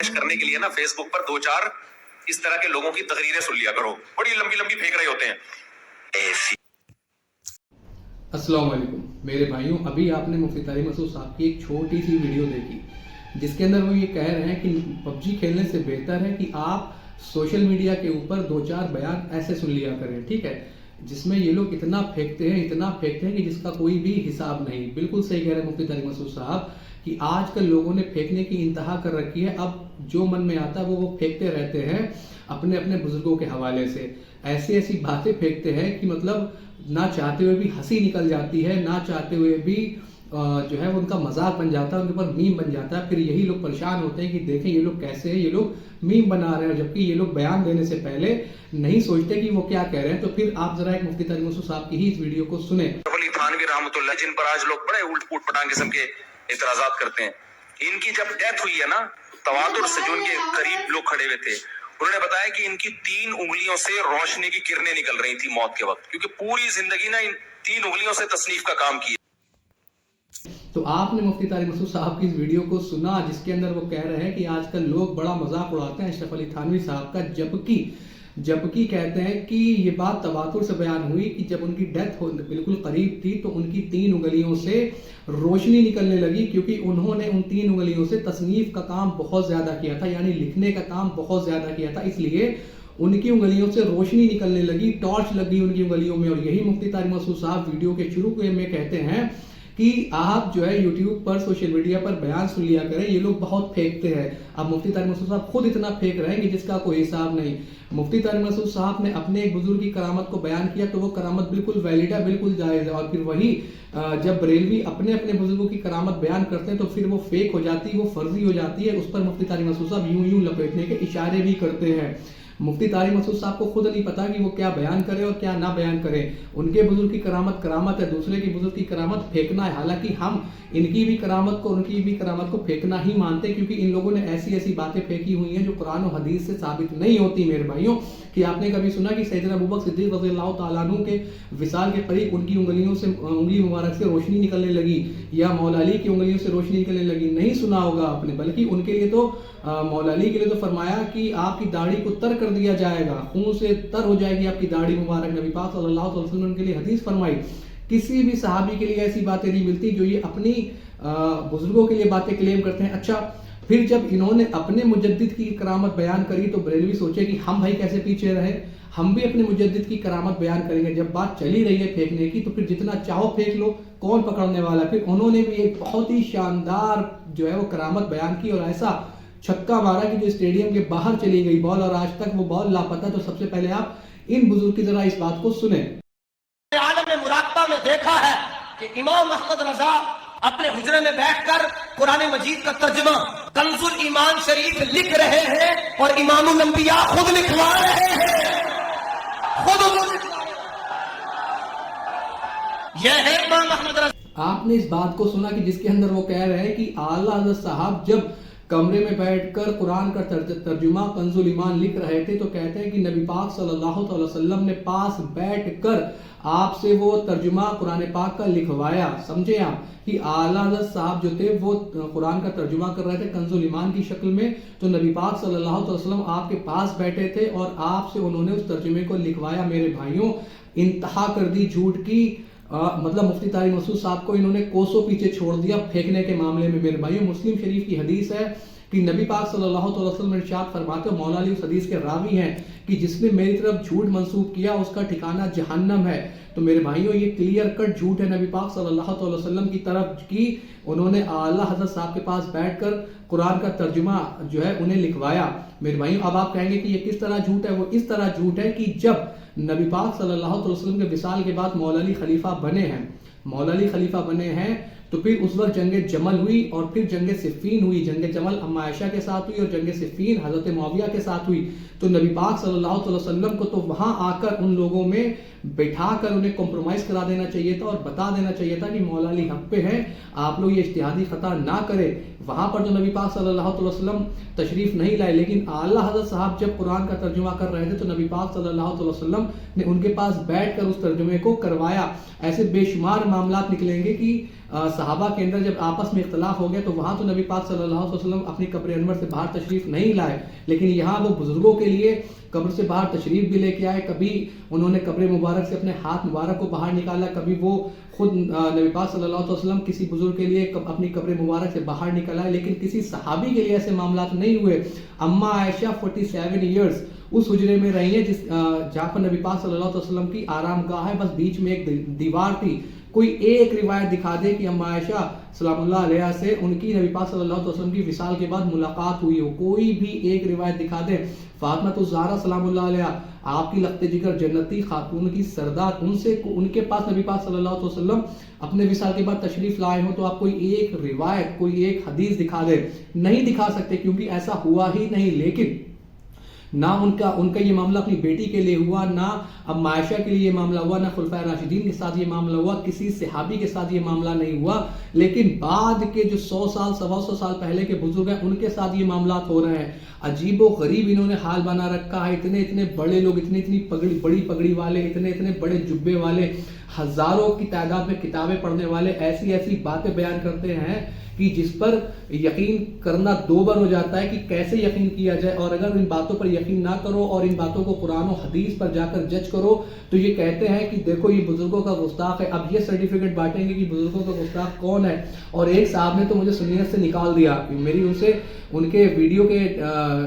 کرنے کے لیے نا فیس بک پر دو چار اس طرح کے لوگوں کی تقریریں سن لیا کرو، بڑی لمبی لمبی پھینک رہے ہوتے ہیں۔ السلام علیکم میرے بھائیوں، ابھی آپ نے مفتی طارق مسعود صاحب کی ایک چھوٹی سی ویڈیو دیکھی جس کے اندر وہ یہ کہہ رہے ہیں کہ پب جی کھیلنے سے بہتر ہے کہ آپ سوشل میڈیا کے اوپر دو چار بیان ایسے سن لیا کریں، ٹھیک ہے، جس میں یہ لوگ اتنا پھینکتے ہیں کہ جس کا کوئی بھی حساب نہیں۔ بالکل صحیح کہہ رہے ہیں مفتی طارق مسعود صاحب کہ آج کل لوگوں نے پھینکنے کی انتہا کر رکھی ہے، اب جو من میں آتا ہے وہ پھینکتے رہتے ہیں اپنے اپنے بزرگوں کے حوالے سے، ایسی باتیں پھینکتے ہیں کہ مطلب نہ چاہتے ہوئے بھی ہنسی نکل جاتی ہے، نہ چاہتے ہوئے بھی جو ہے ان کا مذاق بن جاتا ہے، ان کے اوپر میم بن جاتا ہے۔ پھر یہی لوگ پریشان ہوتے ہیں کہ دیکھیں یہ لوگ کیسے ہیں، یہ لوگ میم بنا رہے ہیں، جبکہ یہ لوگ بیان دینے سے پہلے نہیں سوچتے کہ وہ کیا کہہ رہے ہیں۔ تو پھر آپ ذرا ایک مفتی طارق مسعود صاحب کی ہی اس ویڈیو کو سنیں۔ علی تھانوی رحمۃ اللہ، جن پر آج لوگ بڑے الٹ پوٹ پٹانگ قسم کے اعتراضات کرتے ہیں، ان کی جب ڈیتھ ہوئی ہے نا، تواتر سے جو ان کے قریب لوگ کھڑے ہوئے تھے، انہوں نے بتایا کہ ان کی 3 انگلیوں سے روشنی کی کرنیں نکل رہی تھی موت کے وقت، کیونکہ پوری زندگی نا ان 3 انگلیوں سے تصنیف کا کام کیا۔ تو آپ نے مفتی طارق مسعود صاحب کی اس ویڈیو کو سنا جس کے اندر وہ کہہ رہے ہیں کہ آج کل لوگ بڑا مذاق اڑاتے ہیں اشرف علی تھانوی صاحب کا، جبکہ کہتے ہیں کہ یہ بات تواتر سے بیان ہوئی کہ جب ان کی ڈیتھ بالکل قریب تھی تو ان کی 3 انگلیوں سے روشنی نکلنے لگی، کیونکہ انہوں نے ان 3 انگلیوں سے تصنیف کا کام بہت زیادہ کیا تھا، یعنی لکھنے کا کام بہت زیادہ کیا تھا، اس لیے ان کی انگلیوں سے روشنی نکلنے لگی، ٹارچ لگی ان کی انگلیوں میں۔ اور یہی مفتی طارق مسعود صاحب ویڈیو کے شروع میں کہتے ہیں کہ آپ جو ہے یوٹیوب پر سوشل میڈیا پر بیان سن لیا کریں، یہ لوگ بہت پھینکتے ہیں۔ اب مفتی طارق مسعود صاحب خود اتنا پھینک رہے ہیں کہ جس کا کوئی حساب نہیں۔ مفتی طارق مسعود صاحب نے اپنے ایک بزرگ کی کرامت کو بیان کیا تو وہ کرامت بالکل ویلڈ ہے، بالکل جائز ہے، اور پھر وہی جب بریلوی اپنے بزرگوں کی کرامت بیان کرتے ہیں تو پھر وہ فیک ہو جاتی ہے، وہ فرضی ہو جاتی ہے، اس پر مفتی طارق مسعود صاحب یوں لپیٹنے کے اشارے بھی کرتے ہیں۔ مفتی طارق مسعود صاحب کو خود نہیں پتا کہ وہ کیا بیان کرے اور کیا نہ بیان کرے۔ ان کے بزرگ کی کرامت ہے، دوسرے کی بزرگ کی کرامت پھینکنا ہے، حالانکہ ہم ان کی بھی کرامت کو پھینکنا ہی مانتے، کیونکہ ان لوگوں نے ایسی باتیں پھینکی ہوئی ہیں جو قرآن و حدیث سے ثابت نہیں ہوتی۔ میرے بھائیوں، کہ آپ نے کبھی سنا کہ سیدنا ابوبکر صدیق رضی اللہ تعالیٰ عنہ کے وصال کے قریب ان کی انگلی مبارک سے روشنی نکلنے لگی، یا مولا علی کی انگلیوں سے روشنی نکلنے لگی؟ نہیں سنا ہوگا آپ نے، بلکہ ان کے لیے تو مولا علی کے لیے تو فرمایا کہ آپ کی داڑھی کو تر کر دیا جائے گا، خون سے تر ہو جائے گی آپ کی داڑھی مبارک۔ نبی پاک صلی اللہ علیہ وسلم نے ان کے لیے حدیث فرمائی۔ کسی بھی صحابی کے لیے ایسی باتیں نہیں ملتی جو یہ اپنی بزرگوں کے لیے باتیں کلیم کرتے ہیں۔ اچھا، پھر جب انہوں نے اپنے مجدد کی کرامت بیان کری تو بریلوی سوچے کہ ہم بھائی کیسے پیچھے رہے، ہم بھی اپنے مجدد کی کرامت بیان کریں گے۔ جب بات چلی رہی ہے پھینکنے کی تو پھر جتنا چاہو پھینک لو، کون پکڑنے والا؟ پھر انہوں نے بھی ایک بہت ہی شاندار جو ہے وہ کرامت بیان کی، اور ایسا چھکا مارا کہ جو اسٹیڈیم کے باہر چلی گئی بال، اور آج تک وہ بال لاپتہ۔ تو سب سے پہلے آپ ان بزرگ کی ذرا اس بات کو سنیں۔ عالم مراقبہ میں دیکھا ہے کہ امام احمد رضا اپنے حجرے میں بیٹھ کر قرآن مجید کا ترجمہ کنز الایمان شریف لکھ رہے ہیں، اور امام الانبیاء خود لکھوا رہے ہیں، یہ ہے امام احمد رضا۔ آپ نے اس بات کو سنا کہ جس کے اندر وہ کہہ رہے ہیں کہ اعلیٰ حضرت صاحب جب کمرے میں بیٹھ کر قرآن کا ترجمہ کنز الایمان لکھ رہے تھے تو کہتے ہیں کہ نبی پاک صلی اللہ علیہ وسلم نے پاس بیٹھ کر آپ سے وہ ترجمہ قرآن پاک کا لکھوایا۔ سمجھے آپ کہ اعلیٰ حضرت صاحب جو تھے وہ قرآن کا ترجمہ کر رہے تھے کنز الایمان کی شکل میں، تو نبی پاک صلی اللہ علیہ وسلم آپ کے پاس بیٹھے تھے اور آپ سے انہوں نے اس ترجمے کو لکھوایا۔ میرے بھائیوں، انتہا کر دی جھوٹ کی، مطلب مفتی طارق مسعود صاحب کو انہوں نے کوسوں پیچھے چھوڑ دیا پھینکنے کے معاملے میں۔ میرے بھائیوں، مسلم شریف کی حدیث ہے کہ نبی پاک صلی اللہ علیہ وسلم ارشاد فرماتے ہیں، مولا علی اس حدیث کے راوی ہیں، کہ جس نے میری طرف جھوٹ منسوب کیا اس کا ٹھکانہ جہنم ہے۔ تو میرے بھائیوں، یہ کلیئر کٹ جھوٹ ہے نبی پاک صلی اللہ علیہ وسلم کی طرف کی انہوں نے اعلیٰ حضرت صاحب کے پاس بیٹھ کر قرآن کا ترجمہ جو ہے انہیں لکھوایا۔ میرے بھائیوں، اب آپ کہیں گے کہ یہ کس طرح جھوٹ ہے؟ وہ اس طرح جھوٹ ہے کہ جب نبی پاک صلی اللہ علیہ وسلم کے وصال کے بعد مولا علی خلیفہ بنے ہیں تو پھر اس وقت جنگ جمل ہوئی، اور پھر جنگ صفین ہوئی۔ جنگ جمل اما عائشہ کے ساتھ ہوئی اور جنگ صفین حضرت معاویہ کے ساتھ ہوئی۔ تو نبی پاک صلی اللہ علیہ وسلم کو تو وہاں آ کر ان لوگوں میں بٹھا کر انہیں کمپرومائز کرا دینا چاہیے تھا اور بتا دینا چاہیے تھا کہ مولا علی حق پہ ہے، آپ لوگ یہ اجتہادی خطا نہ کریں۔ وہاں پر جو نبی پاک صلی اللہ علیہ وسلم تشریف نہیں لائے، لیکن اعلیٰ حضرت صاحب جب قرآن کا ترجمہ کر رہے تھے تو نبی پاک صلی اللہ علیہ وسلم نے ان کے پاس بیٹھ کر اس ترجمے کو کروایا۔ ایسے بے شمار معاملات نکلیں گے کہ صحابہ کے اندر جب آپس میں اختلاف ہو گیا تو وہاں تو نبی پاک صلی اللہ علیہ وسلم اپنی قبر انور سے باہر تشریف نہیں لائے، لیکن یہاں وہ بزرگوں کے لیے قبر سے باہر تشریف بھی لے کے آئے. کبھی انہوں نے قبر مبارک سے اپنے ہاتھ مبارک کو باہر نکالا، کبھی وہ خود نبی پاک صلی اللہ علیہ وسلم کسی بزرگ کے لیے اپنی قبر مبارک سے باہر نکل آئے، لیکن کسی صحابی کے لیے ایسے معاملات نہیں ہوئے. اما عائشہ 47 ایئرز اس حجرے میں رہی ہیں جہاں پر نبی پاک صلی اللہ علیہ وسلم کی آرام گاہ ہے، بس بیچ میں ایک دیوار تھی. کوئی ایک روایت دکھا دے کہ اما عائشہ سلام اللہ علیہ سے ان کی نبی پاک صلی اللہ علیہ وسلم کی وصال کے بعد ملاقات ہوئی ہو، کوئی بھی ایک روایت دکھا دے. فاطمہ الزہرا سلام اللہ علیہ آپ کی لخت جگر جنتی خاتون کی سردار، ان کے پاس نبی پاک صلی اللہ علیہ وسلم اپنے وصال کے بعد تشریف لائے ہوں، تو آپ کوئی ایک روایت کوئی ایک حدیث دکھا دے. نہیں دکھا سکتے کیونکہ ایسا ہوا ہی نہیں. لیکن نہ ان کا یہ معاملہ اپنی بیٹی کے لیے ہوا، نہ اب عائشہ کے لیے یہ معاملہ ہوا، نہ خلفائے راشدین کے ساتھ یہ معاملہ ہوا، کسی صحابی کے ساتھ یہ معاملہ نہیں ہوا. لیکن بعد کے جو 100 سال 125 سال پہلے کے بزرگ ہیں ان کے ساتھ یہ معاملات ہو رہے ہیں. عجیب و غریب انہوں نے حال بنا رکھا ہے. اتنے بڑے لوگ، اتنی بڑی پگڑی والے، اتنے بڑے جبے والے، ہزاروں کی تعداد میں کتابیں پڑھنے والے ایسی باتیں بیان کرتے ہیں کہ جس پر یقین کرنا دو بار ہو جاتا ہے کہ کیسے یقین کیا جائے. اور اگر ان باتوں پر یقین نہ کرو اور ان باتوں کو قرآن و حدیث پر جا کر جج کرو تو یہ کہتے ہیں کہ دیکھو یہ بزرگوں کا گستاخ ہے. اب یہ سرٹیفکیٹ بانٹیں گے کہ بزرگوں کا گستاخ کون ہے. اور ایک صاحب نے تو مجھے سنیت سے نکال دیا. میری ان کے ویڈیو کے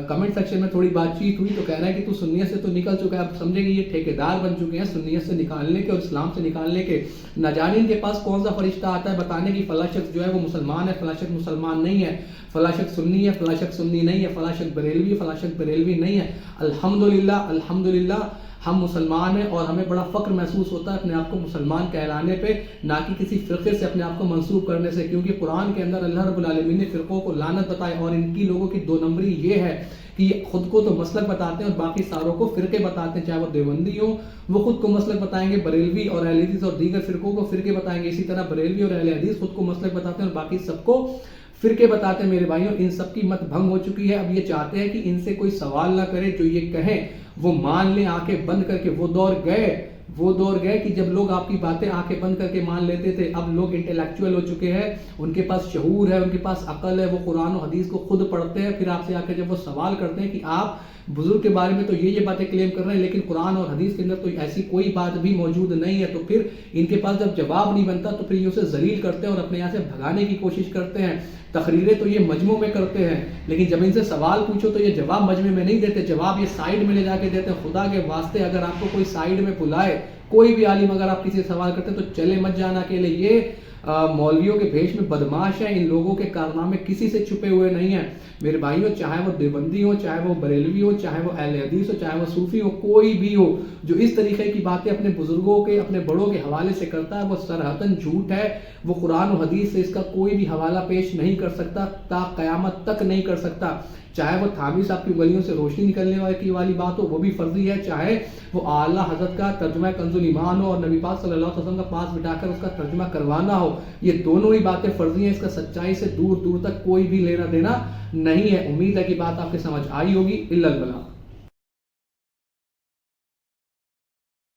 کمنٹ سیکشن میں تھوڑی بات چیت ہوئی تو کہہ رہا ہے کہ تو سنیت سے تو نکل چکا ہے. اب سمجھے کہ یہ ٹھیکیدار بن چکے ہیں سنیت سے نکالنے کے اور اسلام سے نکالنے کے. نہ جانے ان کے پاس کون سا فرشتہ آتا ہے بتانے کی فلاں شخص جو ہے وہ مسلمان ہے، فلاں شخص مسلمان نہیں ہے، فلاں شخص سنی ہے، فلاں شخص سنی نہیں ہے، فلاں شخص بریلوی ہے، فلاں شخص بریلوی نہیں ہے. الحمدللہ ہم مسلمان ہیں اور ہمیں بڑا فخر محسوس ہوتا ہے اپنے آپ کو مسلمان کہلانے پہ، نہ کہ کسی فرقے سے اپنے آپ کو منسوب کرنے سے. کیونکہ قرآن کے اندر اللہ رب العالمین نے فرقوں کو لعنت بتائی اور ان کی لوگوں کی 2 نمبری یہ ہے کہ یہ خود کو تو مسلک بتاتے ہیں اور باقی ساروں کو فرقے بتاتے ہیں. چاہے وہ دیوبندی ہوں وہ خود کو مسلک بتائیں گے، بریلوی اور اہل حدیث اور دیگر فرقوں کو فرقے بتائیں گے. اسی طرح بریلوی اور اہل حدیث خود کو مسلک بتاتے ہیں اور باقی سب کو فرقے بتاتے ہیں. میرے بھائیوں ان سب کی مت بھنگ ہو چکی ہے. اب یہ چاہتے ہیں کہ ان سے کوئی سوال نہ کرے، جو یہ کہیں وہ مان لیں آنکھیں بند کر کے. وہ دور گئے کہ جب لوگ آپ کی باتیں آنکھیں بند کر کے مان لیتے تھے. اب لوگ انٹلیکچوئل ہو چکے ہیں، ان کے پاس شعور ہے، ان کے پاس عقل ہے، وہ قرآن و حدیث کو خود پڑھتے ہیں. پھر آپ سے آ کے جب وہ سوال کرتے ہیں کہ آپ بزرگ کے بارے میں تو یہ باتیں کلیم کر رہے ہیں لیکن قرآن اور حدیث کے اندر تو ایسی کوئی بات بھی موجود نہیں ہے، تو پھر ان کے پاس جب جواب نہیں بنتا تو پھر یہ اسے ذلیل کرتے ہیں اور اپنے یہاں سے بھگانے کی کوشش کرتے ہیں. تقریریں تو یہ مجمع میں کرتے ہیں لیکن جب ان سے سوال پوچھو تو یہ جواب مجمع میں نہیں دیتے، جواب یہ سائیڈ میں لے جا کے دیتے ہیں. خدا کے واسطے اگر آپ کو کوئی سائیڈ میں بلائے، کوئی بھی عالم اگر آپ کسی سے سوال کرتے ہیں تو چلے مت جانا اکیلے. یہ مولویوں کے بھیش میں بدماش ہیں. ان لوگوں کے کارنامے کسی سے چھپے ہوئے نہیں ہیں. میرے بھائیوں چاہے وہ دیوبندی ہو، چاہے وہ بریلوی ہو، چاہے وہ اہل حدیث ہو، چاہے وہ صوفی ہو، کوئی بھی ہو جو اس طریقے کی باتیں اپنے بزرگوں کے اپنے بڑوں کے حوالے سے کرتا ہے وہ سرحداً جھوٹ ہے. وہ قرآن و حدیث سے اس کا کوئی بھی حوالہ پیش نہیں کر سکتا، تا قیامت تک نہیں کر سکتا. چاہے وہ تھانوی صاحب کی انگلیوں سے روشنی نکلنے والی بات ہو وہ بھی فرضی ہے، چاہے وہ اعلیٰ حضرت کا ترجمہ کنز الایمان ہو اور نبی پاک صلی اللہ علیہ وسلم کا پاس بٹھا کر اس کا ترجمہ کروانا ہو، یہ دونوں ہی باتیں فرضی ہیں. اس کا سچائی سے دور تک کوئی بھی لینا دینا نہیں ہے. امید ہے کہ بات آپ کے سمجھ آئی ہوگی. الا البلاغ.